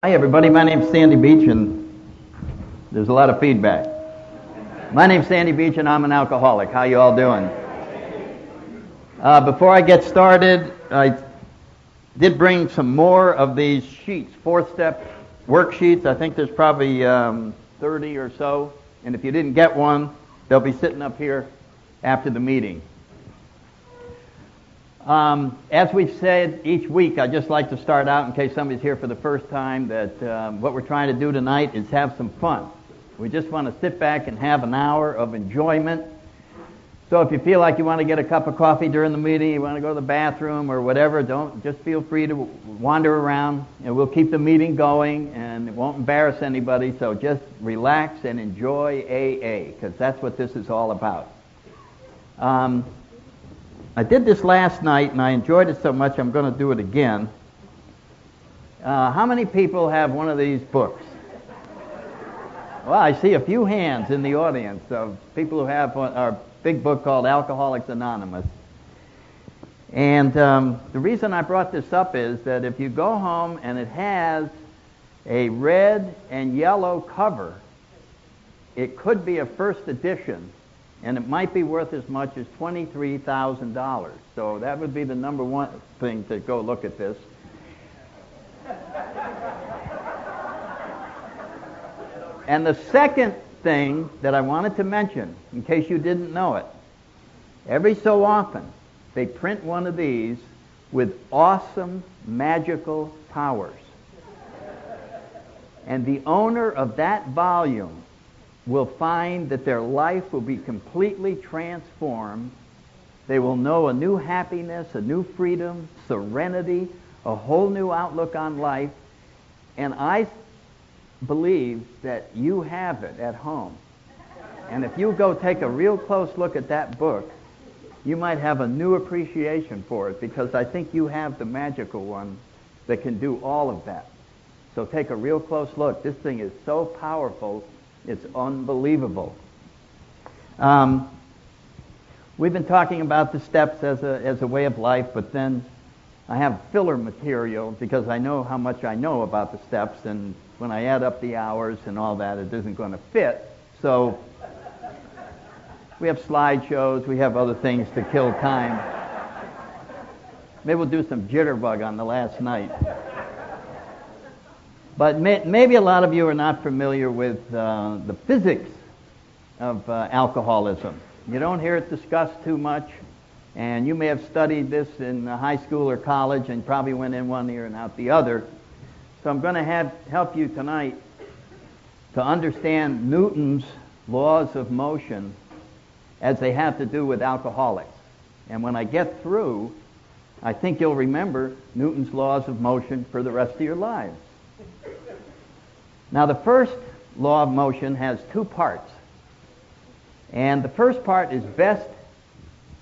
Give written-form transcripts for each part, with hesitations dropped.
Hi everybody, my name's Sandy Beach and there's a lot of feedback. My name's Sandy Beach and I'm an alcoholic. How you all doing? Before I get started, I did bring some more of these sheets, 4-step worksheets. I think there's probably 30 or so, and if you didn't get one, they'll be sitting up here after the meeting. As we've said each week, I'd just like to start out, in case somebody's here for the first time, that what we're trying to do tonight is have some fun. We just want to sit back and have an hour of enjoyment. So if you feel like you want to get a cup of coffee during the meeting, you want to go to the bathroom or whatever, just feel free to wander around, and we'll keep the meeting going, and it won't embarrass anybody, so just relax and enjoy AA, because that's what this is all about. I did this last night, and I enjoyed it so much I'm going to do it again. How many people have one of these books? Well, I see a few hands in the audience of people who have our big book called Alcoholics Anonymous. And the reason I brought this up is that if you go home and it has a red and yellow cover, it could be a first edition. And it might be worth as much as $23,000. So that would be the number one thing to go look at this. And the second thing that I wanted to mention, in case you didn't know it, every so often they print one of these with awesome magical powers. And the owner of that volume will find that their life will be completely transformed. They will know a new happiness, a new freedom, serenity, a whole new outlook on life. And I believe that you have it at home. And if you go take a real close look at that book, you might have a new appreciation for it, because I think you have the magical one that can do all of that. So take a real close look. This thing is so powerful. It's unbelievable. We've been talking about the steps as a way of life, but then I have filler material because I know how much I know about the steps, and when I add up the hours and all that, it isn't going to fit. So we have slideshows, we have other things to kill time. Maybe we'll do some jitterbug on the last night. But maybe a lot of you are not familiar with the physics of alcoholism. You don't hear it discussed too much, and you may have studied this in high school or college and probably went in one ear and out the other. So I'm going to help you tonight to understand Newton's laws of motion as they have to do with alcoholics. And when I get through, I think you'll remember Newton's laws of motion for the rest of your lives. Now, the first law of motion has two parts. And the first part is best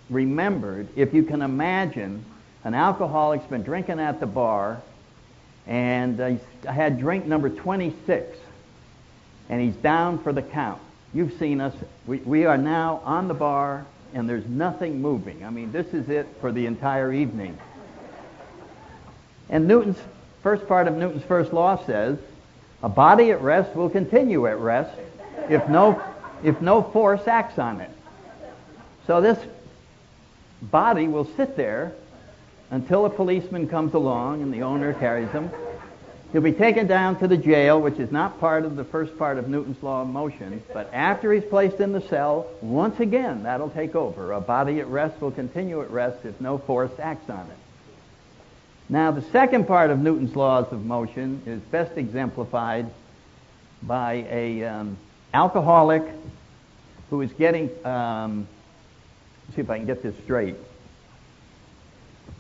remembered if you can imagine an alcoholic's been drinking at the bar, and I had drink number 26, and he's down for the count. You've seen us. We are now on the bar, and there's nothing moving. I mean, this is it for the entire evening. And first part of Newton's first law says, a body at rest will continue at rest if no force acts on it. So this body will sit there until a policeman comes along and the owner carries him. He'll be taken down to the jail, which is not part of the first part of Newton's law of motion, but after he's placed in the cell, once again, that'll take over. A body at rest will continue at rest if no force acts on it. Now, the second part of Newton's laws of motion is best exemplified by a alcoholic who is getting, let's see if I can get this straight,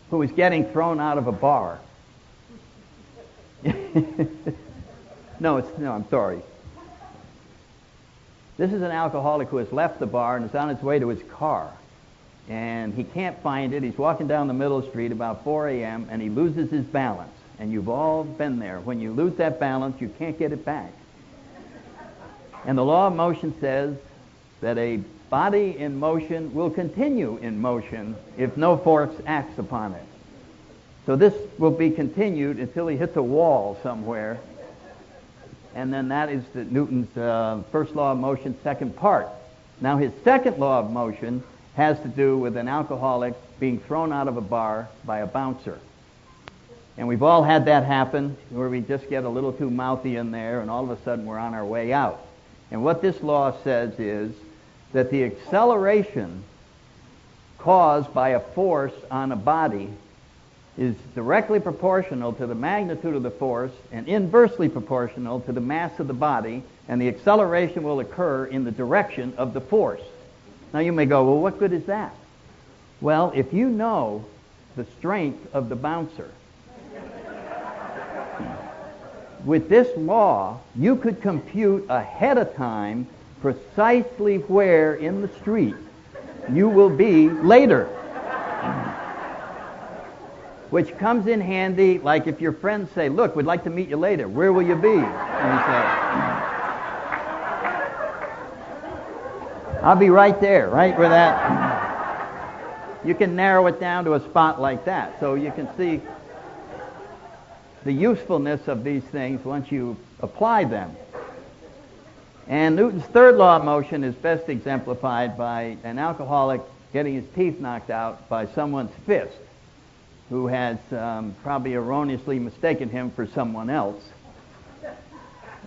who is getting thrown out of a bar. No, I'm sorry. This is an alcoholic who has left the bar and is on his way to his car. And he can't find it. He's walking down the middle of the street about 4 a.m. and he loses his balance. And you've all been there. When you lose that balance, you can't get it back. And the law of motion says that a body in motion will continue in motion if no force acts upon it. So this will be continued until he hits a wall somewhere and then that is Newton's first law of motion, second part. Now his second law of motion has to do with an alcoholic being thrown out of a bar by a bouncer. And we've all had that happen, where we just get a little too mouthy in there, and all of a sudden we're on our way out. And what this law says is that the acceleration caused by a force on a body is directly proportional to the magnitude of the force and inversely proportional to the mass of the body, and the acceleration will occur in the direction of the force. Now you may go, well, what good is that? Well, if you know the strength of the bouncer, with this law, you could compute ahead of time precisely where in the street you will be later. Which comes in handy, like if your friends say, look, we'd like to meet you later. Where will you be? And you say, I'll be right there, right where that. You can narrow it down to a spot like that. So you can see the usefulness of these things once you apply them. And Newton's third law of motion is best exemplified by an alcoholic getting his teeth knocked out by someone's fist, who has probably erroneously mistaken him for someone else.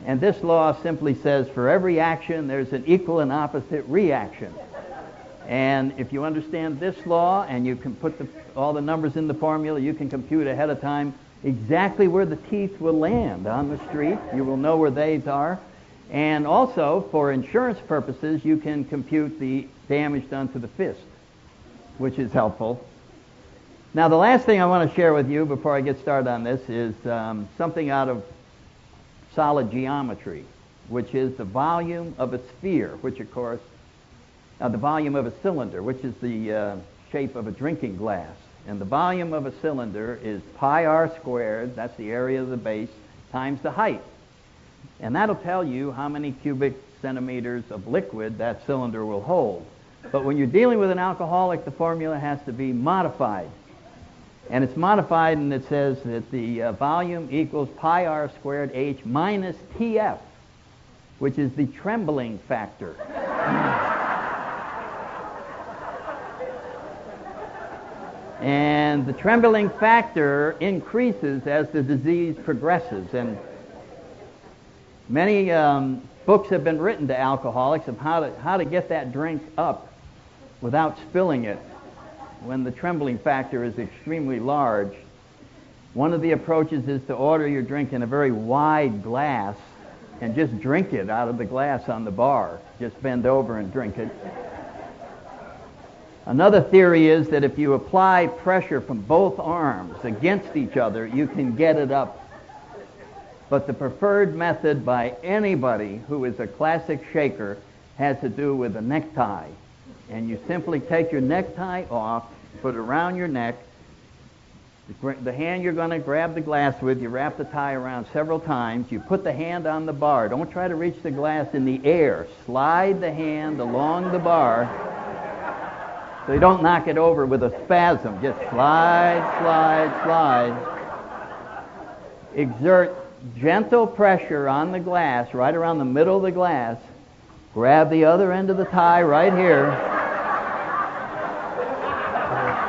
And this law simply says for every action there's an equal and opposite reaction. And if you understand this law and you can put all the numbers in the formula, you can compute ahead of time exactly where the teeth will land on the street. You will know where they are. And also, for insurance purposes, you can compute the damage done to the fist, which is helpful. Now, the last thing I want to share with you before I get started on this is something out of solid geometry, which is the volume of a sphere, which, of course, the volume of a cylinder, which is the shape of a drinking glass. And the volume of a cylinder is pi r squared, that's the area of the base, times the height. And that'll tell you how many cubic centimeters of liquid that cylinder will hold. But when you're dealing with an alcoholic, the formula has to be modified. And it's modified, and it says that the volume equals pi r squared h minus TF, which is the trembling factor. And the trembling factor increases as the disease progresses. And many books have been written to alcoholics of how to get that drink up without spilling it when the trembling factor is extremely large. One of the approaches is to order your drink in a very wide glass and just drink it out of the glass on the bar. Just bend over and drink it. Another theory is that if you apply pressure from both arms against each other, you can get it up. But the preferred method by anybody who is a classic shaker has to do with a necktie. And you simply take your necktie off, put it around your neck. The hand you're going to grab the glass with, you wrap the tie around several times. You put the hand on the bar. Don't try to reach the glass in the air. Slide the hand along the bar so you don't knock it over with a spasm. Just slide, slide, slide. Exert gentle pressure on the glass, right around the middle of the glass. Grab the other end of the tie right here.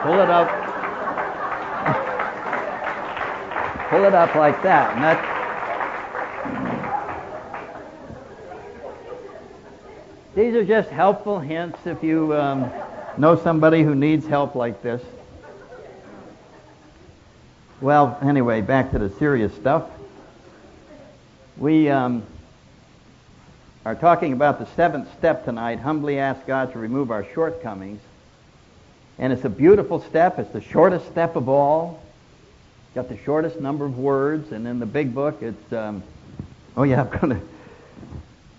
Pull it up. Pull it up like that. And these are just helpful hints if you know somebody who needs help like this. Well, anyway, back to the serious stuff. We are talking about the seventh step tonight, humbly ask God to remove our shortcomings. And it's a beautiful step. It's the shortest step of all. It's got the shortest number of words. And in the big book, it's... I'm going to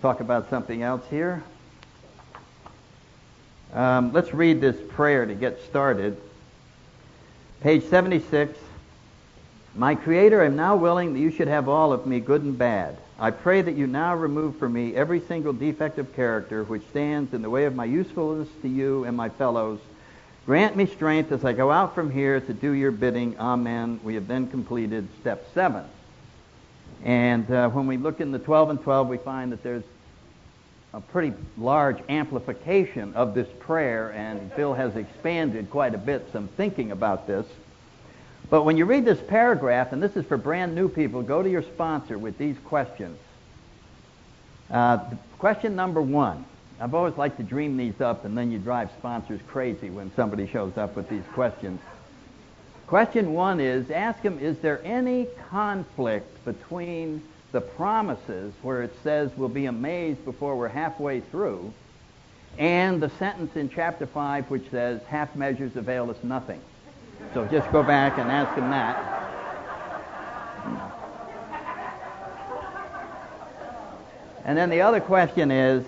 talk about something else here. Let's read this prayer to get started. Page 76. My Creator, I am now willing that you should have all of me, good and bad. I pray that you now remove from me every single defect of character which stands in the way of my usefulness to you and my fellows. Grant me strength as I go out from here to do your bidding. Amen. We have then completed step 7. And when we look in the 12 and 12, we find that there's a pretty large amplification of this prayer, and Bill has expanded quite a bit some thinking about this. But when you read this paragraph, and this is for brand new people, go to your sponsor with these questions. Question number 1. I've always liked to dream these up, and then you drive sponsors crazy when somebody shows up with these questions. Question 1 is, ask them, is there any conflict between the promises where it says we'll be amazed before we're halfway through, and the sentence in chapter 5 which says half measures avail us nothing? So just go back and ask them that. And then the other question is,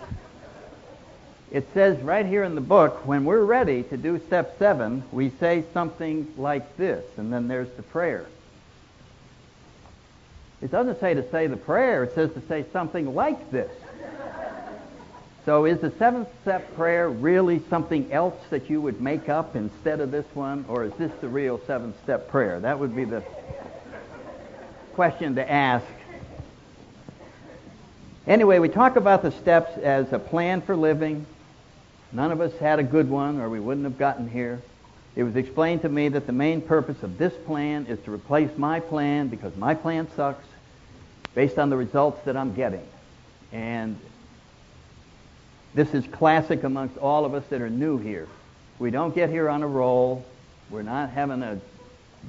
it says right here in the book, when we're ready to do step 7, we say something like this, and then there's the prayer. It doesn't say to say the prayer, it says to say something like this. So is the 7th step prayer really something else that you would make up instead of this one, or is this the real 7th step prayer? That would be the question to ask. Anyway, we talk about the steps as a plan for living. None of us had a good one, or we wouldn't have gotten here. It was explained to me that the main purpose of this plan is to replace my plan because my plan sucks based on the results that I'm getting. And this is classic amongst all of us that are new here. We don't get here on a roll. We're not having a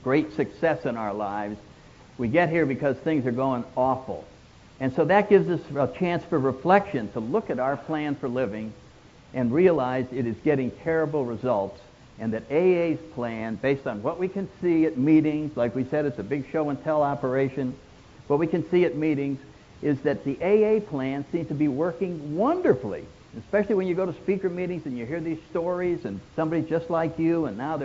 great success in our lives. We get here because things are going awful. And so that gives us a chance for reflection to look at our plan for living and realize it is getting terrible results, and that AA's plan, based on what we can see at meetings, like we said, it's a big show and tell operation, what we can see at meetings is that the AA plan seems to be working wonderfully, especially when you go to speaker meetings and you hear these stories and somebody just like you, and now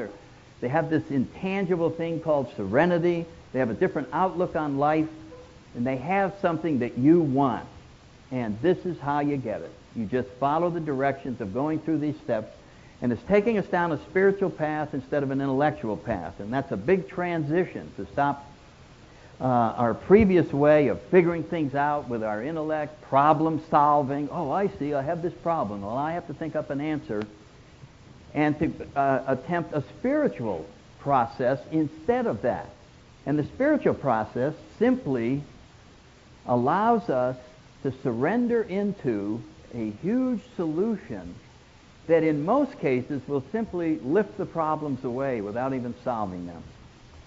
they have this intangible thing called serenity. They have a different outlook on life, and they have something that you want. And this is how you get it. You just follow the directions of going through these steps, and it's taking us down a spiritual path instead of an intellectual path. And that's a big transition to stop our previous way of figuring things out with our intellect, problem solving. Oh, I see, I have this problem. Well, I have to think up an answer. And to attempt a spiritual process instead of that. And the spiritual process simply allows us to surrender into a huge solution that in most cases will simply lift the problems away without even solving them.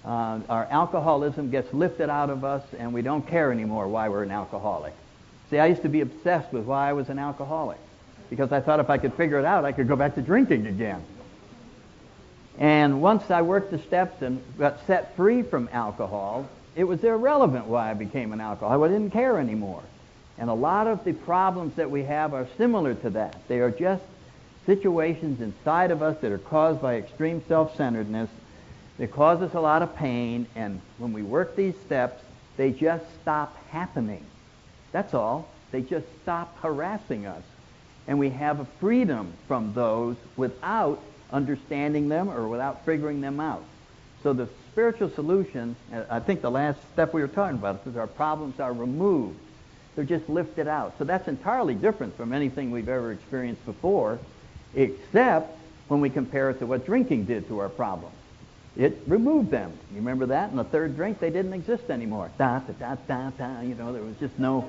Our alcoholism gets lifted out of us, and we don't care anymore why we're an alcoholic. See, I used to be obsessed with why I was an alcoholic, because I thought if I could figure it out, I could go back to drinking again. And once I worked the steps and got set free from alcohol, it was irrelevant why I became an alcoholic. I didn't care anymore. And a lot of the problems that we have are similar to that. They are just situations inside of us that are caused by extreme self-centeredness. They cause us a lot of pain, and when we work these steps, they just stop happening. That's all. They just stop harassing us. And we have a freedom from those without understanding them or without figuring them out. So the spiritual solution, I think the last step we were talking about, is our problems are removed. They're just lifted out. So that's entirely different from anything we've ever experienced before, except when we compare it to what drinking did to our problems. It removed them. You remember that? In the third drink, they didn't exist anymore. Da, da, da, da, da. You know, there was just no...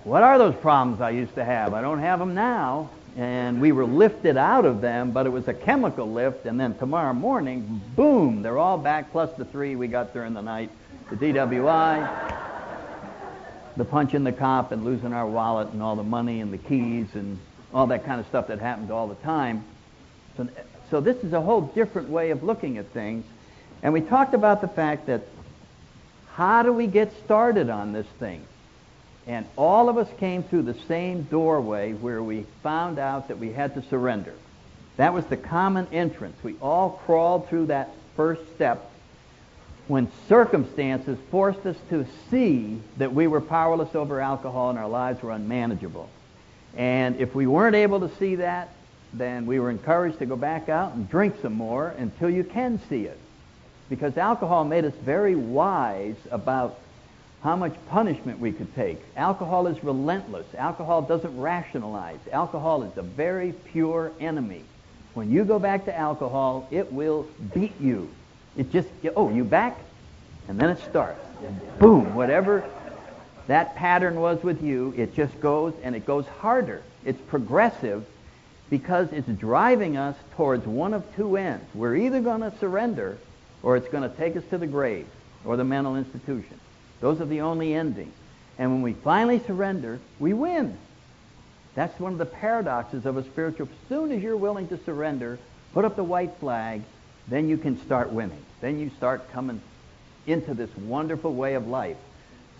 What are those problems I used to have? I don't have them now. And we were lifted out of them, but it was a chemical lift, and then tomorrow morning, boom, they're all back, plus the 3 we got during the night, the DWI, the punching the cop and losing our wallet and all the money and the keys and all that kind of stuff that happens all the time. So this is a whole different way of looking at things. And we talked about the fact that how do we get started on this thing? And all of us came through the same doorway where we found out that we had to surrender. That was the common entrance. We all crawled through that first step when circumstances forced us to see that we were powerless over alcohol and our lives were unmanageable. And if we weren't able to see that, then we were encouraged to go back out and drink some more until you can see it. Because alcohol made us very wise about how much punishment we could take. Alcohol is relentless. Alcohol doesn't rationalize. Alcohol is a very pure enemy. When you go back to alcohol, it will beat you. It just, oh, you back? And then it starts. And boom, whatever that pattern was with you, it just goes, and it goes harder. It's progressive because it's driving us towards one of two ends. We're either going to surrender or it's going to take us to the grave or the mental institution. Those are the only endings. And when we finally surrender, we win. That's one of the paradoxes of a spiritual. As soon as you're willing to surrender, put up the white flag, then you can start winning. Then you start coming into this wonderful way of life.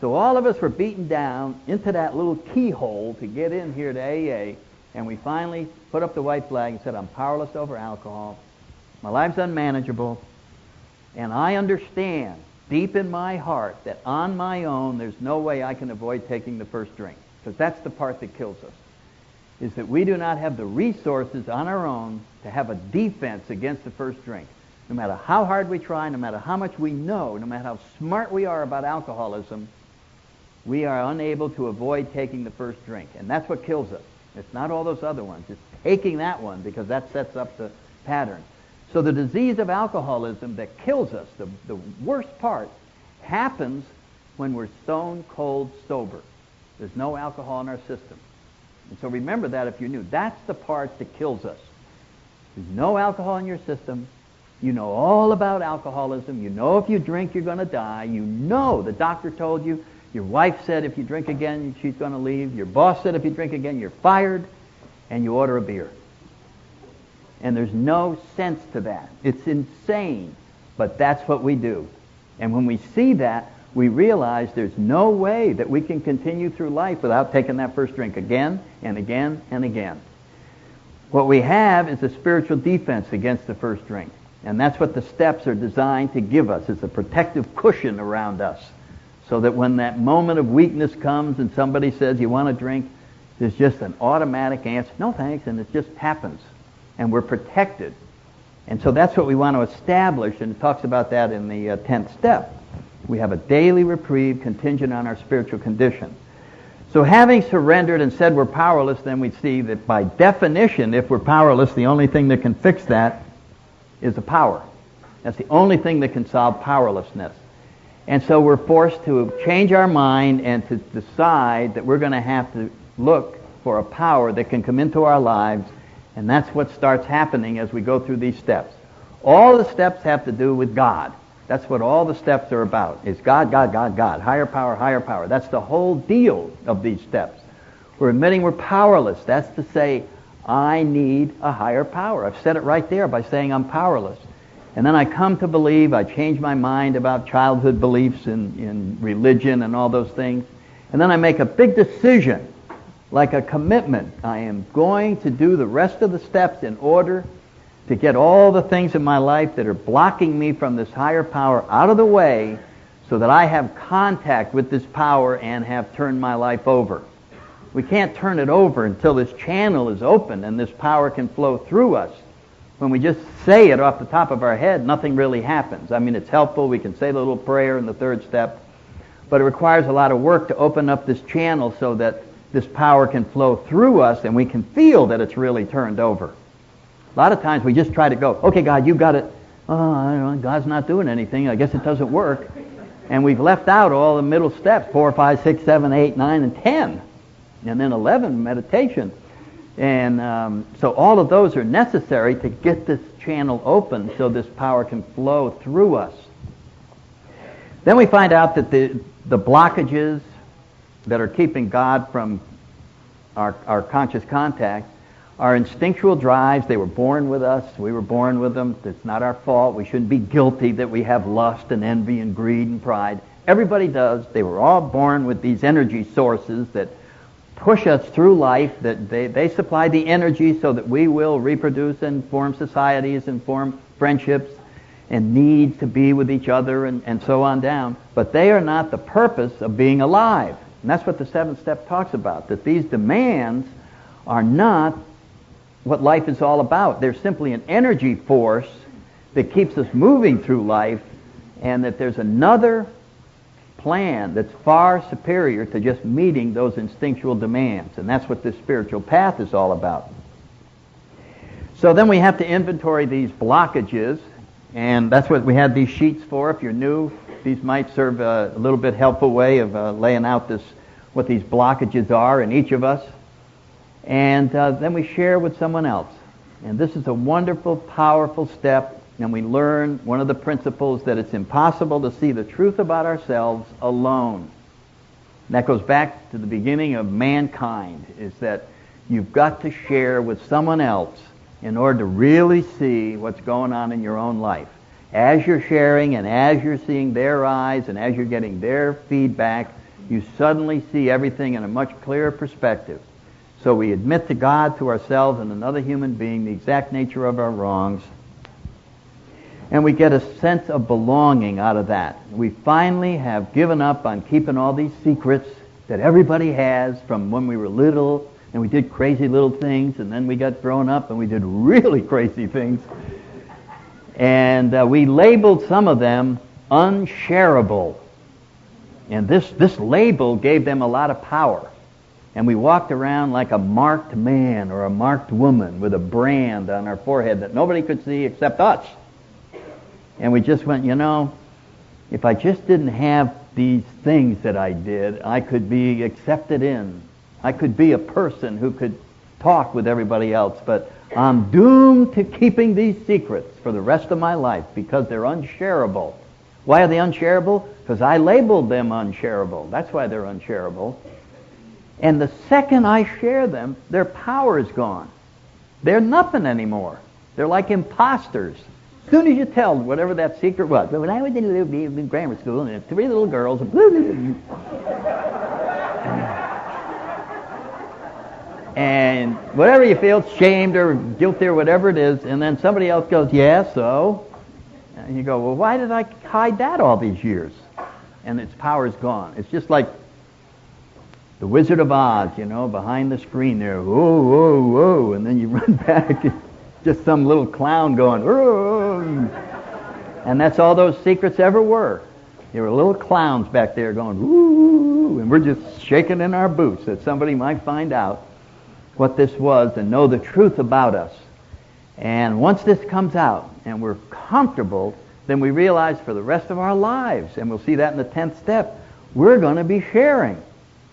So all of us were beaten down into that little keyhole to get in here to AA, and we finally put up the white flag and said, I'm powerless over alcohol. My life's unmanageable, and I understand deep in my heart that on my own there's no way I can avoid taking the first drink, because that's the part that kills us, is that we do not have the resources on our own to have a defense against the first drink. No matter how hard we try, no matter how much we know, no matter how smart we are about alcoholism, we are unable to avoid taking the first drink. And that's what kills us. It's not all those other ones. It's taking that one, because that sets up the pattern. So the disease of alcoholism that kills us, the worst part, happens when we're stone cold sober. There's no alcohol in our system. And so remember that if you're new. That's the part that kills us. There's no alcohol in your system. You know all about alcoholism. You know if you drink, you're going to die. You know the doctor told you. Your wife said if you drink again, she's going to leave. Your boss said if you drink again, you're fired. And you order a beer. And there's no sense to that. It's insane. But that's what we do. And when we see that, we realize there's no way that we can continue through life without taking that first drink again and again and again. What we have is a spiritual defense against the first drink. And that's what the steps are designed to give us. It's a protective cushion around us. So that when that moment of weakness comes and somebody says, you want a drink, there's just an automatic answer, no thanks, and it just happens. And we're protected. And so that's what we want to establish, and it talks about that in the 10th step. We have a daily reprieve contingent on our spiritual condition. So having surrendered and said we're powerless, then we see that by definition, if we're powerless, the only thing that can fix that is the power. That's the only thing that can solve powerlessness. And so we're forced to change our mind and to decide that we're going to have to look for a power that can come into our lives, and that's what starts happening as we go through these steps. All the steps have to do with God. That's what all the steps are about, is God, God, God, God. Higher power, higher power. That's the whole deal of these steps. We're admitting we're powerless. That's to say, I need a higher power. I've said it right there by saying I'm powerless. And then I come to believe, I change my mind about childhood beliefs in religion and all those things. And then I make a big decision, like a commitment. I am going to do the rest of the steps in order to get all the things in my life that are blocking me from this higher power out of the way, so that I have contact with this power and have turned my life over. We can't turn it over until this channel is open and this power can flow through us. When we just say it off the top of our head, nothing really happens. I mean, it's helpful. We can say the little prayer in the 3rd step, but it requires a lot of work to open up this channel so that this power can flow through us and we can feel that it's really turned over. A lot of times we just try to go, okay, God, you got it. Oh, I don't know, God's not doing anything. I guess it doesn't work. And we've left out all the middle steps, 4, 5, 6, 7, 8, 9, and 10. And then 11, meditation. And so all of those are necessary to get this channel open so this power can flow through us. Then we find out that the blockages that are keeping God from our conscious contact are instinctual drives. They were born with us. We were born with them. It's not our fault. We shouldn't be guilty that we have lust and envy and greed and pride. Everybody does. They were all born with these energy sources that push us through life, that they supply the energy so that we will reproduce and form societies and form friendships and need to be with each other and so on down. But they are not the purpose of being alive. And that's what the 7th step talks about, that these demands are not what life is all about. They're simply an energy force that keeps us moving through life, and that there's another plan that's far superior to just meeting those instinctual demands. And that's what this spiritual path is all about. So then we have to inventory these blockages, and that's what we had these sheets for. If you're new, these might serve a little bit helpful way of laying out what these blockages are in each of us. And then we share with someone else. And this is a wonderful, powerful step, and we learn one of the principles that it's impossible to see the truth about ourselves alone. And that goes back to the beginning of mankind, is that you've got to share with someone else in order to really see what's going on in your own life. As you're sharing and as you're seeing their eyes and as you're getting their feedback, you suddenly see everything in a much clearer perspective. So we admit to God, to ourselves, and another human being the exact nature of our wrongs. And we get a sense of belonging out of that. We finally have given up on keeping all these secrets that everybody has from when we were little, and we did crazy little things, and then we got grown up and we did really crazy things. And we labeled some of them unshareable. And this label gave them a lot of power. And we walked around like a marked man or a marked woman with a brand on our forehead that nobody could see except us. And we just went, if I just didn't have these things that I did, I could be accepted in. I could be a person who could talk with everybody else, but I'm doomed to keeping these secrets for the rest of my life because they're unshareable. Why are they unshareable? Because I labeled them unshareable. That's why they're unshareable. And the second I share them, their power is gone. They're nothing anymore. They're like imposters. As soon as you tell whatever that secret was. But when I was in grammar school, and there were 3 little girls, and whatever you feel, shamed or guilty or whatever it is, and then somebody else goes, yeah, so? And you go, well, why did I hide that all these years? And its power is gone. It's just like the Wizard of Oz, behind the screen there, whoa, whoa, whoa, and then you run back, just some little clown going, whoa. And that's all those secrets ever were. There were little clowns back there going, woo, and we're just shaking in our boots that somebody might find out what this was and know the truth about us. And once this comes out and we're comfortable, then we realize for the rest of our lives, and we'll see that in the 10th step, we're going to be sharing.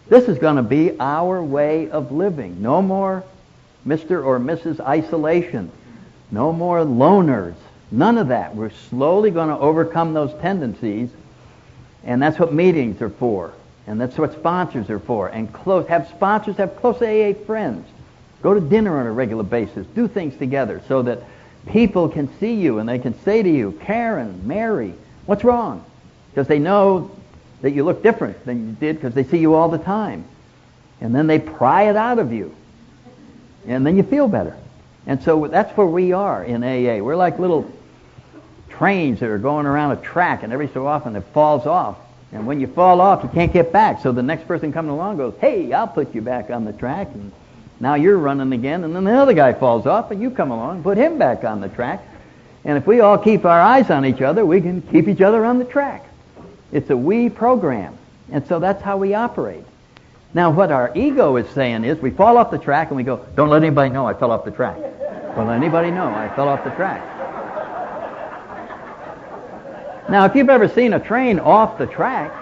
This is going to be our way of living. No more Mr. or Mrs. Isolation. No more loners. None of that. We're slowly going to overcome those tendencies, and that's what meetings are for. And that's what sponsors are for. And have sponsors, have close AA friends. Go to dinner on a regular basis. Do things together so that people can see you and they can say to you, Karen, Mary, what's wrong? Because they know that you look different than you did because they see you all the time. And then they pry it out of you. And then you feel better. And so that's where we are in AA. We're like little trains that are going around a track, and every so often it falls off. And when you fall off, you can't get back. So the next person coming along goes, hey, I'll put you back on the track. And now you're running again. And then the other guy falls off, and you come along, put him back on the track. And if we all keep our eyes on each other, we can keep each other on the track. It's a we program. And so that's how we operate. Now, what our ego is saying is we fall off the track and we go, don't let anybody know I fell off the track. Don't let anybody know I fell off the track. Now, if you've ever seen a train off the track,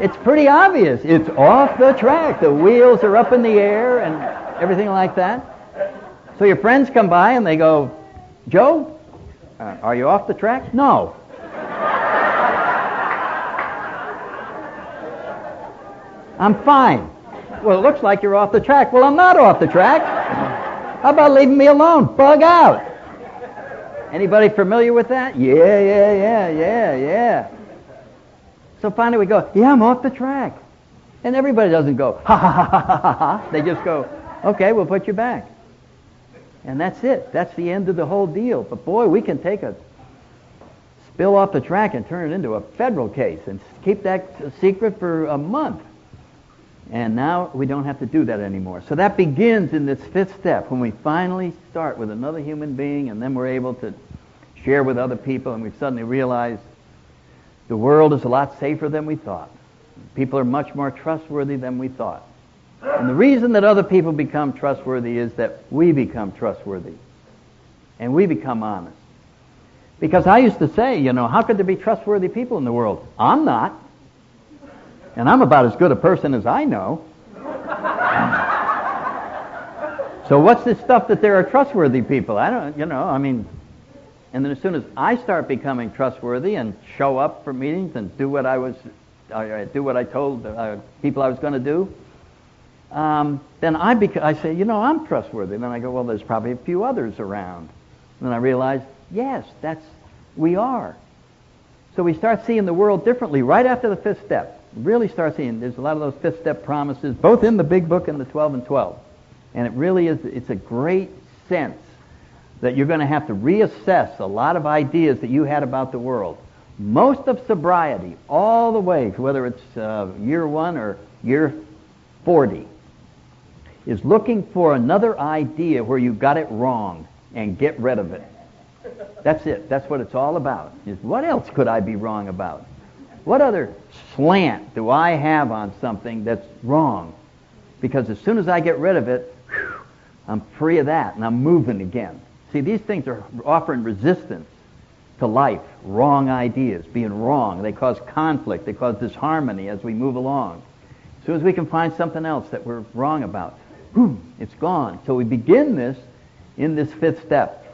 it's pretty obvious. It's off the track. The wheels are up in the air and everything like that. So your friends come by and they go, Joe, are you off the track? No. I'm fine. Well, it looks like you're off the track. Well, I'm not off the track. How about leaving me alone? Bug out. Anybody familiar with that? Yeah. So finally we go, yeah, I'm off the track. And everybody doesn't go, ha, ha, ha, ha, ha, ha. They just go, okay, we'll put you back. And that's it. That's the end of the whole deal. But boy, we can take a spill off the track and turn it into a federal case and keep that a secret for a month. And now we don't have to do that anymore. So that begins in this 5th step when we finally start with another human being, and then we're able to share with other people, and we suddenly realize The world is a lot safer than we thought. People are much more trustworthy than we thought. And the reason that other people become trustworthy is that we become trustworthy. And we become honest. Because I used to say, how could there be trustworthy people in the world? I'm not. And I'm about as good a person as I know. So what's this stuff that there are trustworthy people? I don't, and then as soon as I start becoming trustworthy and show up for meetings and do what I told people I was going to do, then I say, I'm trustworthy. Then I go, well, there's probably a few others around. And then I realize, yes, we are. So we start seeing the world differently right after the fifth step. Really start seeing, there's a lot of those fifth step promises, both in the big book and the 12 and 12. And it really is, it's a great sense that you're going to have to reassess a lot of ideas that you had about the world. Most of sobriety, all the way, whether it's year 1 or year 40, is looking for another idea where you got it wrong and get rid of it. That's it. That's what it's all about. Is what else could I be wrong about? What other slant do I have on something that's wrong? Because as soon as I get rid of it, I'm free of that and I'm moving again. See, these things are offering resistance to life. Wrong ideas, being wrong. They cause conflict. They cause disharmony as we move along. As soon as we can find something else that we're wrong about, it's gone. So we begin this in this fifth step.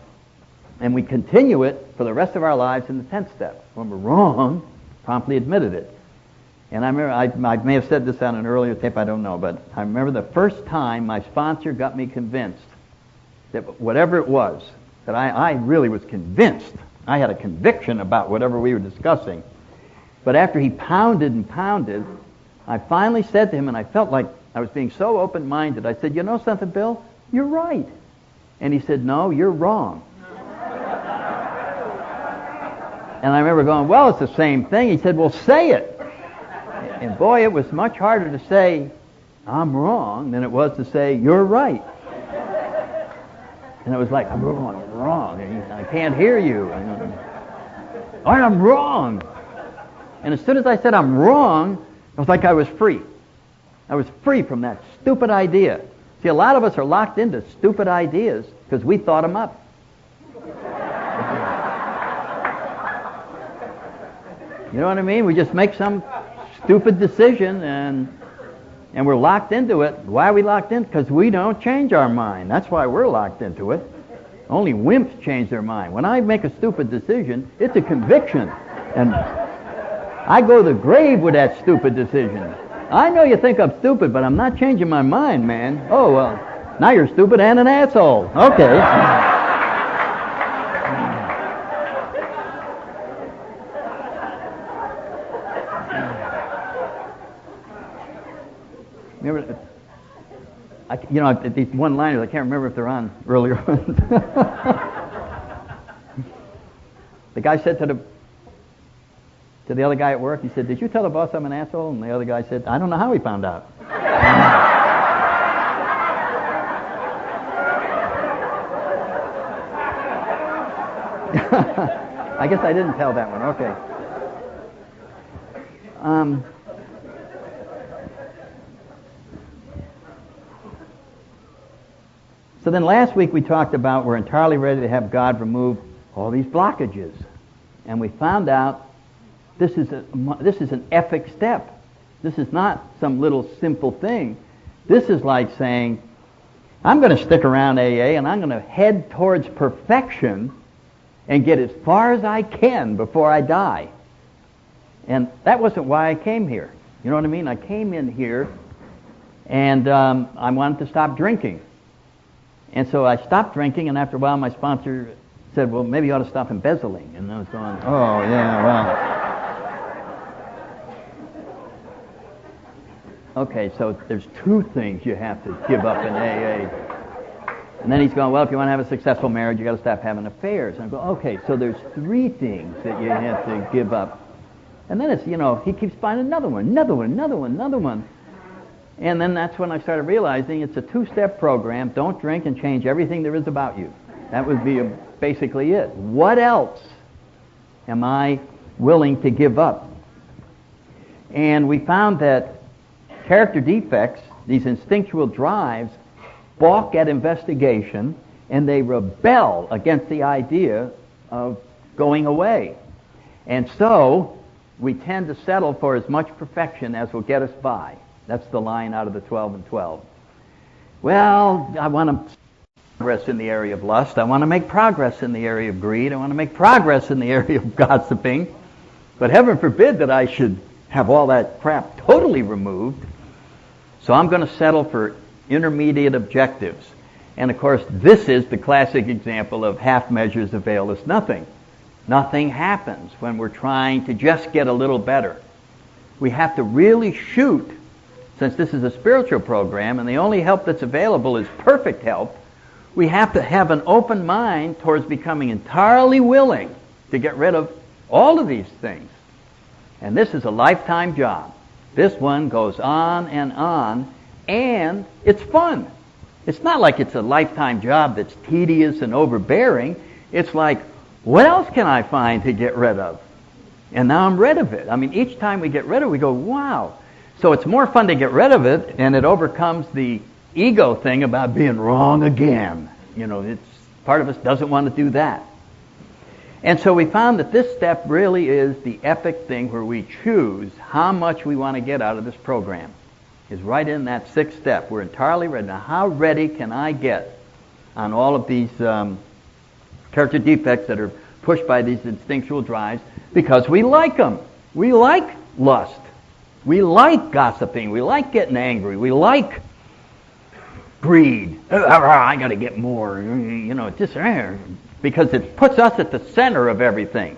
And we continue it for the rest of our lives in the 10th step. When we're wrong, promptly admitted it. And I remember, I may have said this on an earlier tape, I don't know, but I remember the first time my sponsor got me convinced that whatever it was, that I really was convinced. I had a conviction about whatever we were discussing. But after he pounded and pounded, I finally said to him, and I felt like I was being so open-minded, I said, you know something, Bill? You're right. And he said, no, you're wrong. And I remember going, well, it's the same thing. He said, well, say it. And boy, it was much harder to say, I'm wrong, than it was to say, you're right. And it was like, I'm wrong. And I can't hear you. I'm wrong. And as soon as I said I'm wrong, it was like I was free. I was free from that stupid idea. See, a lot of us are locked into stupid ideas because we thought them up. You know what I mean? We just make some stupid decision and we're locked into it. Why are we locked in? Because we don't change our mind. That's why we're locked into it. Only wimps change their mind. When I make a stupid decision, it's a conviction. And I go to the grave with that stupid decision. I know you think I'm stupid, but I'm not changing my mind, man. Oh, well, now you're stupid and an asshole. Okay. Remember, these one-liners, I can't remember if they're on earlier ones. The guy said to the other guy at work, he said, did you tell the boss I'm an asshole? And the other guy said, I don't know how he found out. I guess I didn't tell that one. Okay. So then last week we talked about we're entirely ready to have God remove all these blockages. And we found out this is an epic step. This is not some little simple thing. This is like saying, I'm going to stick around AA and I'm going to head towards perfection and get as far as I can before I die. And that wasn't why I came here. You know what I mean? I came in here and I wanted to stop drinking. And so I stopped drinking, and after a while my sponsor said, well, maybe you ought to stop embezzling. And I was going, oh, yeah, well. Okay, so there's two things you have to give up in AA. And then he's going, well, if you want to have a successful marriage, you got to stop having affairs. And I go, okay, so there's three things that you have to give up. And then it's, he keeps finding another one. And then that's when I started realizing it's a two-step program. Don't drink and change everything there is about you. That would be basically it. What else am I willing to give up. And we found that character defects, these instinctual drives, balk at investigation, and they rebel against the idea of going away. And so we tend to settle for as much perfection as will get us by. That's the line out of the 12 and 12. Well, I want to make progress in the area of lust. I want to make progress in the area of greed. I want to make progress in the area of gossiping. But heaven forbid that I should have all that crap totally removed. So I'm going to settle for intermediate objectives. And of course, this is the classic example of half measures avail us nothing. Nothing happens when we're trying to just get a little better. We have to really shoot, since this is a spiritual program and the only help that's available is perfect help. We have to have an open mind towards becoming entirely willing to get rid of all of these things. And this is a lifetime job. This one goes on, and it's fun. It's not like it's a lifetime job that's tedious and overbearing. It's like, what else can I find to get rid of? And now I'm rid of it. I mean, each time we get rid of it, we go, wow. So it's more fun to get rid of it, and it overcomes the ego thing about being wrong again. You know, it's part of us doesn't want to do that. And so we found that this step really is the epic thing where we choose how much we want to get out of this program. Is right in that sixth step. We're entirely ready. Now, how ready can I get on all of these character defects that are pushed by these instinctual drives? Because we like them. We like lust. We like gossiping. We like getting angry. We like greed. I got to get more. You know, just because it puts us at the center of everything.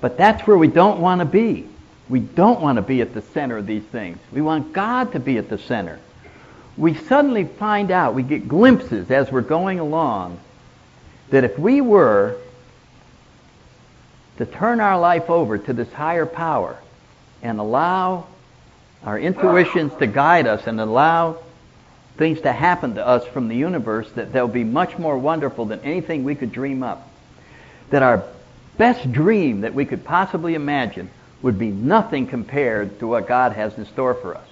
But that's where we don't want to be. We don't want to be at the center of these things. We want God to be at the center. We suddenly find out, we get glimpses as we're going along, that if we were to turn our life over to this higher power and allow our intuitions to guide us and allow things to happen to us from the universe, that they'll be much more wonderful than anything we could dream up. That our best dream that we could possibly imagine would be nothing compared to what God has in store for us.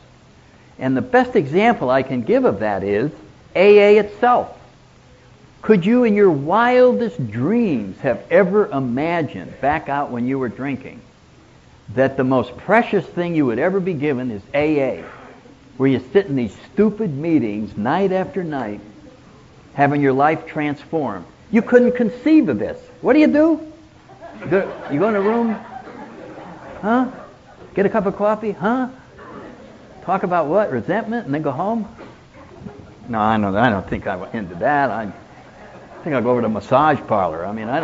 And the best example I can give of that is AA itself. Could you in your wildest dreams have ever imagined, back out when you were drinking, that the most precious thing you would ever be given is AA, where you sit in these stupid meetings night after night, having your life transformed? You couldn't conceive of this. What do? You go in a room? Huh? Get a cup of coffee? Huh? Talk about what? Resentment and then go home? No, I don't think I'm into that. I think I'll go over to a massage parlor. I mean, I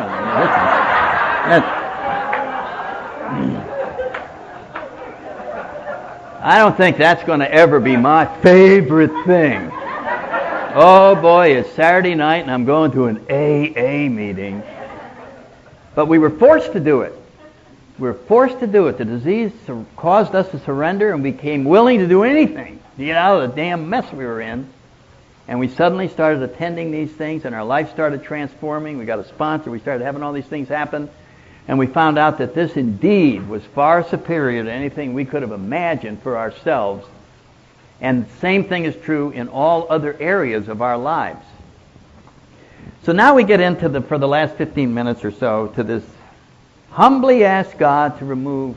don't think that's going to ever be my favorite thing. Oh boy, it's Saturday night and I'm going to an AA meeting. But we were forced to do it. We were forced to do it. The disease caused us to surrender and we became willing to do anything to get out of the damn mess we were in. And we suddenly started attending these things and our life started transforming. We got a sponsor. We started having all these things happen. And we found out that this indeed was far superior to anything we could have imagined for ourselves. And the same thing is true in all other areas of our lives. So now we get into for the last 15 minutes or so, to this humbly ask God to remove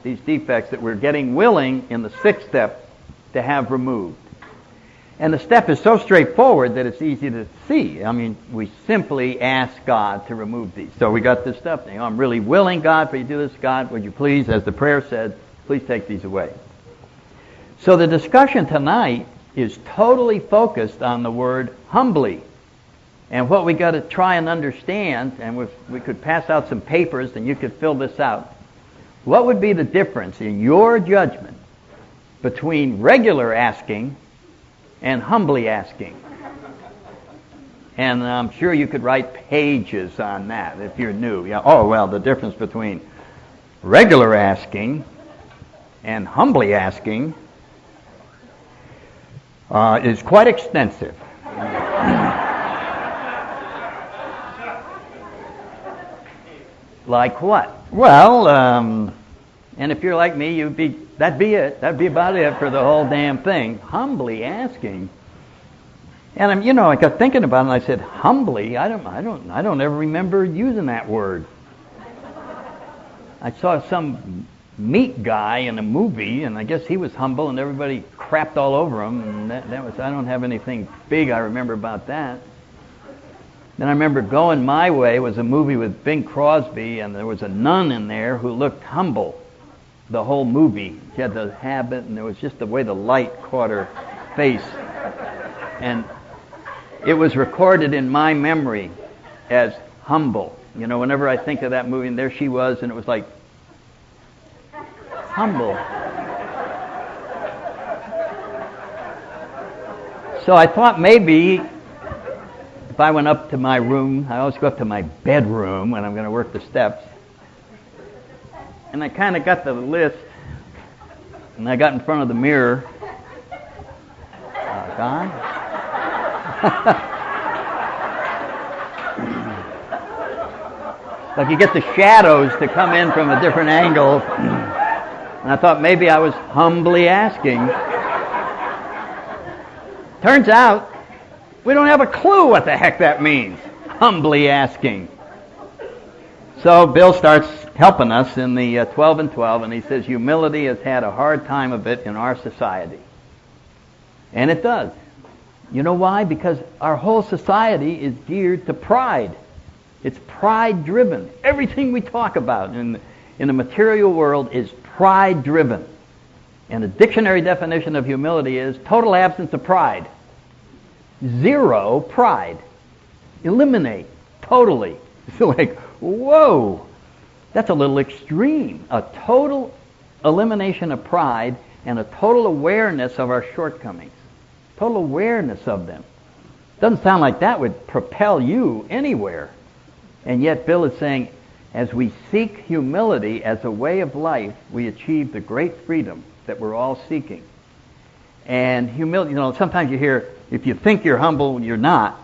these defects that we're getting willing in the sixth step to have removed. And the step is so straightforward that it's easy to see. I mean, we simply ask God to remove these. So we got this stuff. I'm really willing, God, for you to do this. God, would you please, as the prayer said, please take these away. So the discussion tonight is totally focused on the word humbly. And what we got to try and understand, and we could pass out some papers and you could fill this out. What would be the difference in your judgment between regular asking and humbly asking? And I'm sure you could write pages on that if you're new. Yeah. Oh, well, the difference between regular asking and humbly asking is quite extensive. Like what? Well, and if you're like me, that'd be it. That'd be about it for the whole damn thing. Humbly asking. And I got thinking about it, and I said, humbly? I don't ever remember using that word. I saw some meat guy in a movie, and I guess he was humble, and everybody crapped all over him, and that was, I don't have anything big I remember about that. Then I remember Going My Way was a movie with Bing Crosby, and there was a nun in there who looked humble the whole movie. She had the habit, and it was just the way the light caught her face. And it was recorded in my memory as humble. Whenever I think of that movie, and there she was, and it was like, humble. So I thought maybe if I went up to my room, I always go up to my bedroom when I'm going to work the steps, and I kind of got the list, and I got in front of the mirror. God? Like you get the shadows to come in from a different angle. And I thought maybe I was humbly asking. Turns out, we don't have a clue what the heck that means. Humbly asking. So Bill starts helping us in the 12 and 12, and he says humility has had a hard time of it in our society. And it does. You know why? Because our whole society is geared to pride. It's pride-driven. Everything we talk about in the material world is pride-driven. And the dictionary definition of humility is total absence of pride. Zero pride. Eliminate. Totally. It's like, whoa, that's a little extreme. A total elimination of pride and a total awareness of our shortcomings. Total awareness of them. Doesn't sound like that would propel you anywhere. And yet Bill is saying, as we seek humility as a way of life, we achieve the great freedom that we're all seeking. And humility, sometimes you hear, if you think you're humble, you're not.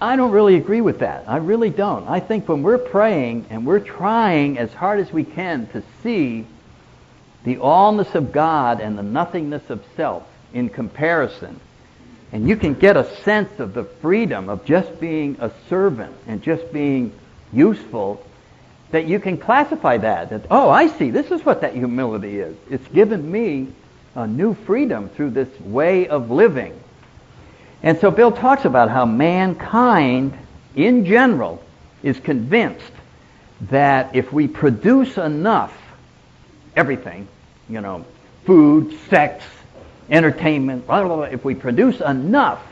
I don't really agree with that. I really don't. I think when we're praying and we're trying as hard as we can to see the allness of God and the nothingness of self in comparison, and you can get a sense of the freedom of just being a servant and just being useful, that you can classify that, oh, I see, this is what that humility is. It's given me a new freedom through this way of living. And so Bill talks about how mankind, in general, is convinced that if we produce enough, everything, food, sex, entertainment, blah, blah, blah, if we produce enough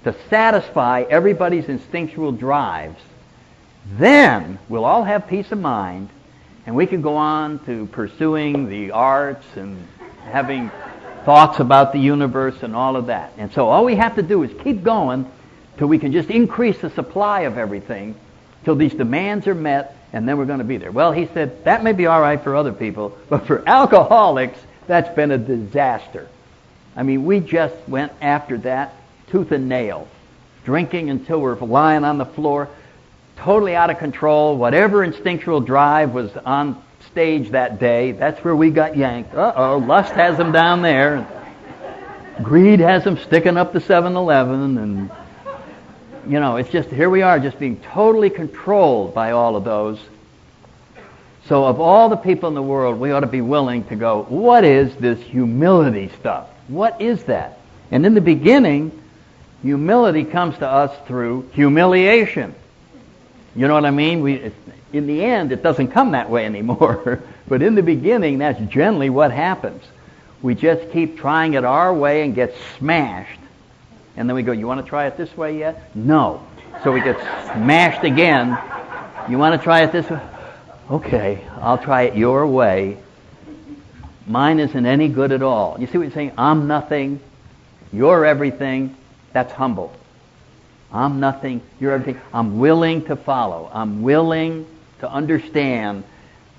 to satisfy everybody's instinctual drives, then we'll all have peace of mind, and we can go on to pursuing the arts and having thoughts about the universe and all of that. And so all we have to do is keep going till we can just increase the supply of everything, till these demands are met, and then we're going to be there. Well, he said, that may be all right for other people, but for alcoholics, that's been a disaster. I mean, we just went after that tooth and nail, drinking until we're lying on the floor, totally out of control. Whatever instinctual drive was on stage that day, that's where we got yanked. Uh-oh, lust has them down there. Greed has them sticking up the 7-Eleven, and, it's just, here we are, just being totally controlled by all of those. So of all the people in the world, we ought to be willing to go, what is this humility stuff? What is that? And in the beginning, humility comes to us through humiliation. You know what I mean? In the end, it doesn't come that way anymore. But in the beginning, that's generally what happens. We just keep trying it our way and get smashed. And then we go, you want to try it this way yet? No. So we get smashed again. You want to try it this way? Okay, I'll try it your way. Mine isn't any good at all. You see what he's saying? I'm nothing. You're everything. That's humble. I'm nothing. You're everything. I'm willing to follow. I'm willing to understand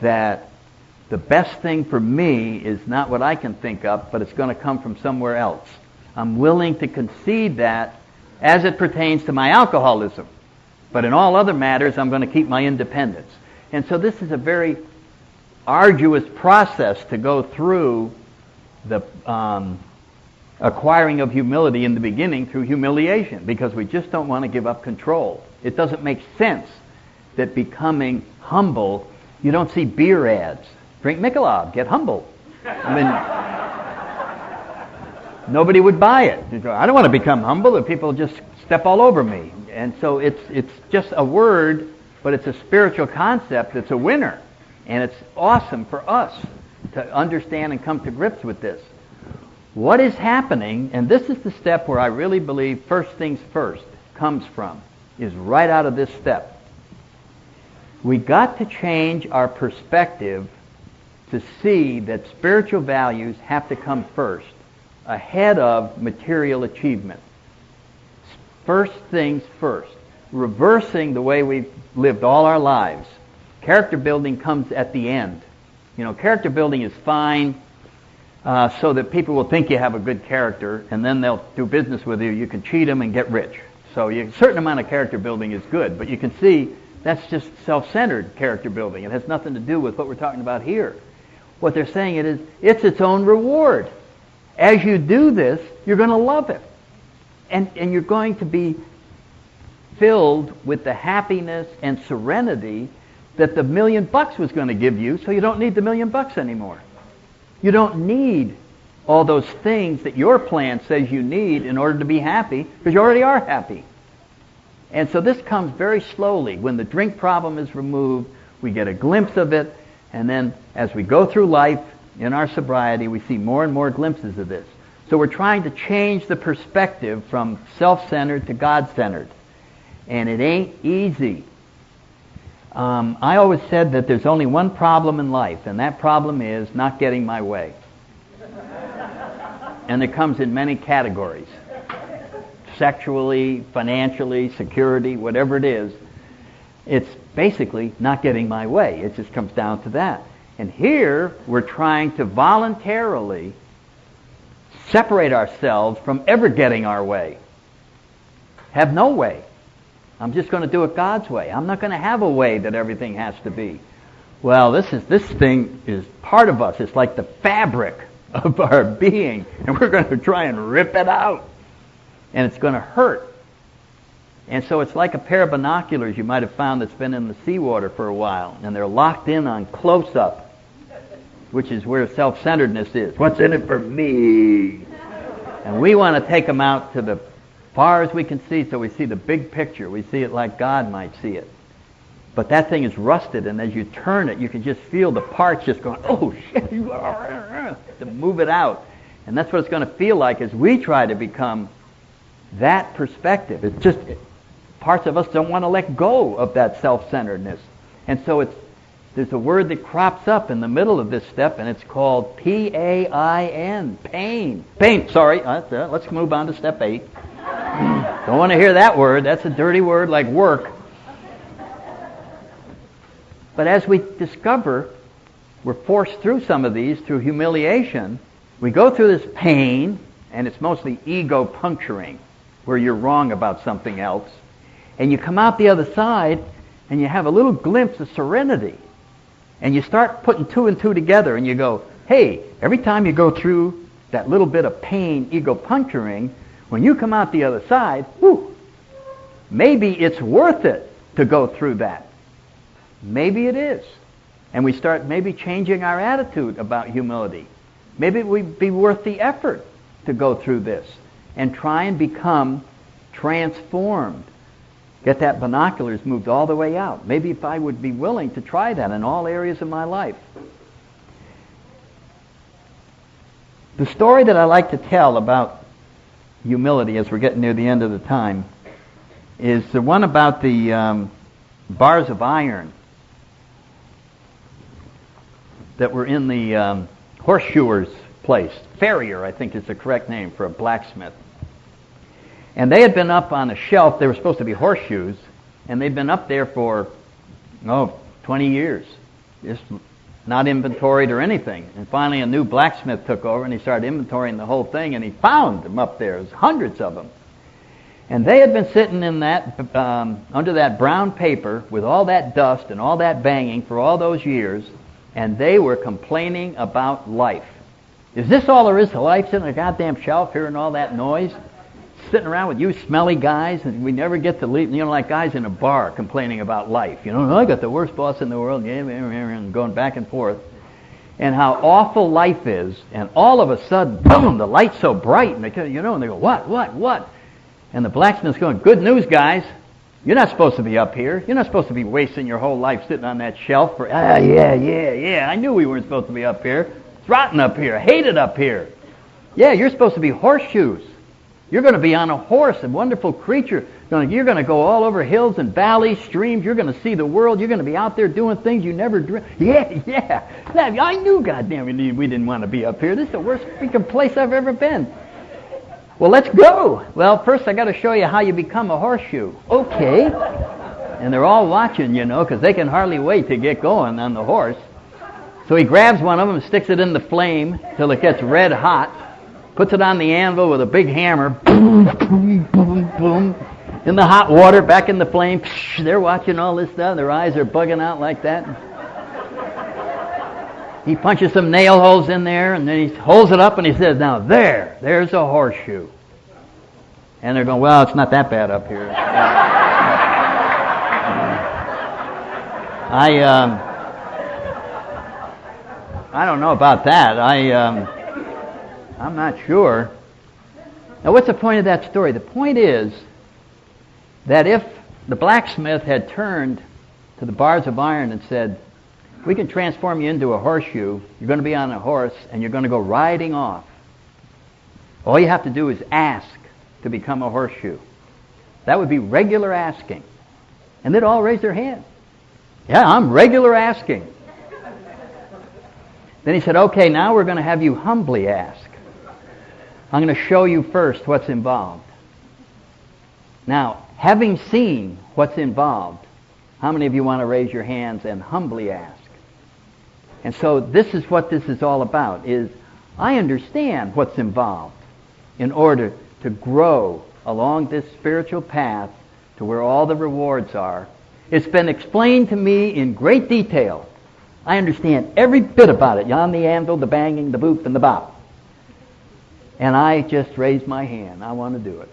that the best thing for me is not what I can think of, but it's going to come from somewhere else. I'm willing to concede that as it pertains to my alcoholism. But in all other matters, I'm going to keep my independence. And so this is a very arduous process to go through the acquiring of humility in the beginning through humiliation, because we just don't want to give up control. It doesn't make sense that becoming humble, you don't see beer ads. Drink Michelob, get humble. I mean, nobody would buy it. I don't want to become humble if people just step all over me. And so it's just a word, but it's a spiritual concept. It's a winner. And it's awesome for us to understand and come to grips with this. What is happening, and this is the step where I really believe first things first comes from, is right out of this step. We got to change our perspective to see that spiritual values have to come first, ahead of material achievement. First things first. Reversing the way we've lived all our lives. Character building comes at the end. You know, character building is fine so that people will think you have a good character, and then they'll do business with you. You can cheat them and get rich. So a certain amount of character building is good, but you can see that's just self-centered character building. It has nothing to do with what we're talking about here. What they're saying it is, it's its own reward. As you do this, you're going to love it. And you're going to be filled with the happiness and serenity that the $1 million was going to give you, so you don't need the $1 million anymore. You don't need all those things that your plan says you need in order to be happy, because you already are happy. And so this comes very slowly. When the drink problem is removed, we get a glimpse of it, and then as we go through life in our sobriety, we see more and more glimpses of this. So we're trying to change the perspective from self-centered to God-centered. And it ain't easy. I always said that there's only one problem in life, and that problem is not getting my way. And it comes in many categories. Sexually, financially, security, whatever it is. It's basically not getting my way. It just comes down to that. And here, we're trying to voluntarily separate ourselves from ever getting our way. Have no way. I'm just going to do it God's way. I'm not going to have a way that everything has to be. Well, this thing is part of us. It's like the fabric of our being, and we're going to try and rip it out. And it's going to hurt. And so it's like a pair of binoculars you might have found that's been in the seawater for a while, and they're locked in on close-up, which is where self-centeredness is. What's in it for me? And we want to take them out to the far as we can see, so we see the big picture. We see it like God might see it. But that thing is rusted, and as you turn it, you can just feel the parts just going, oh, shit, to move it out. And that's what it's going to feel like as we try to become that perspective. It's just, parts of us don't want to let go of that self-centeredness. And so there's a word that crops up in the middle of this step, and it's called P-A-I-N, pain. Pain, sorry. Let's move on to step 8. Don't want to hear that word. That's a dirty word like work. But as we discover, we're forced through some of these through humiliation. We go through this pain, and it's mostly ego puncturing, where you're wrong about something else. And you come out the other side, and you have a little glimpse of serenity. And you start putting 2 and 2 together, and you go, hey, every time you go through that little bit of pain, ego puncturing, when you come out the other side, whew, maybe it's worth it to go through that. Maybe it is. And we start maybe changing our attitude about humility. Maybe it would be worth the effort to go through this and try and become transformed. Get that binoculars moved all the way out. Maybe if I would be willing to try that in all areas of my life. The story that I like to tell about humility as we're getting near the end of the time is the one about the bars of iron that were in the horseshoer's place. Farrier, I think, is the correct name for a blacksmith. And they had been up on a shelf. They were supposed to be horseshoes, and they'd been up there for 20 years, just not inventoried or anything. And finally a new blacksmith took over, and he started inventorying the whole thing, and he found them up there. There's hundreds of them. And they had been sitting in that under that brown paper with all that dust and all that banging for all those years, and they were complaining about life. Is this all there is to life, sitting on a goddamn shelf hearing all that noise? Sitting around with you smelly guys, and we never get to leave, like guys in a bar complaining about life. I got the worst boss in the world, and going back and forth. And how awful life is, and all of a sudden, boom, the light's so bright, and they go, what? And the blacksmith's going, good news, guys. You're not supposed to be up here. You're not supposed to be wasting your whole life sitting on that shelf for, yeah. I knew we weren't supposed to be up here. It's rotten up here. I hate it up here. Yeah, you're supposed to be horseshoes. You're going to be on a horse, a wonderful creature. You're going to go all over hills and valleys, streams. You're going to see the world. You're going to be out there doing things you never dreamed. Yeah. I knew, goddamn, we didn't want to be up here. This is the worst freaking place I've ever been. Well, let's go. Well, first I got to show you how you become a horseshoe. Okay. And they're all watching, because they can hardly wait to get going on the horse. So he grabs one of them and sticks it in the flame till it gets red hot, puts it on the anvil with a big hammer, boom, boom, boom, boom, in the hot water, back in the flame. They're watching all this stuff. Their eyes are bugging out like that. He punches some nail holes in there, and then he holds it up and he says, now there's a horseshoe. And they're going, well, it's not that bad up here. I don't know about that. I'm not sure. Now, what's the point of that story? The point is that if the blacksmith had turned to the bars of iron and said, we can transform you into a horseshoe, you're going to be on a horse, and you're going to go riding off. All you have to do is ask to become a horseshoe. That would be regular asking. And they'd all raise their hand. Yeah, I'm regular asking. Then he said, okay, now we're going to have you humbly ask. I'm going to show you first what's involved. Now, having seen what's involved, how many of you want to raise your hands and humbly ask? And so this is what this is all about, is I understand what's involved in order to grow along this spiritual path to where all the rewards are. It's been explained to me in great detail. I understand every bit about it. On the anvil, the banging, the boop, and the bop. And I just raised my hand. I want to do it.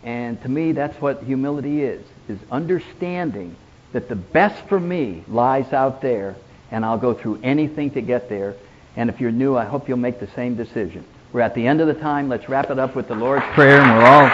And to me, that's what humility is understanding that the best for me lies out there, and I'll go through anything to get there. And if you're new, I hope you'll make the same decision. We're at the end of the time. Let's wrap it up with the Lord's Prayer, and we'll all